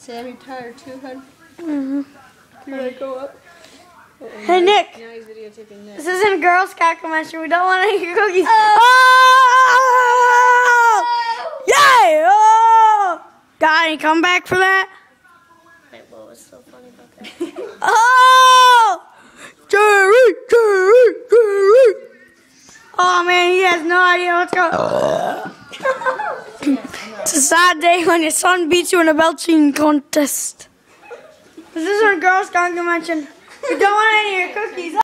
Sammy Tyler 200. Mm-hmm. Can I go up? Hey Nick, Now he's videotaping Nick. this isn't Girl Scout convention. We don't want to eat your cookies. Oh! Yay! Oh! Daddy, come back for that. Wait, what was so funny about that? Oh! Jerry! Oh man, he has no idea what's going on. It's a sad day when your son beats you in a belching contest. This isn't Girl Scout convention. We don't want any of your cookies.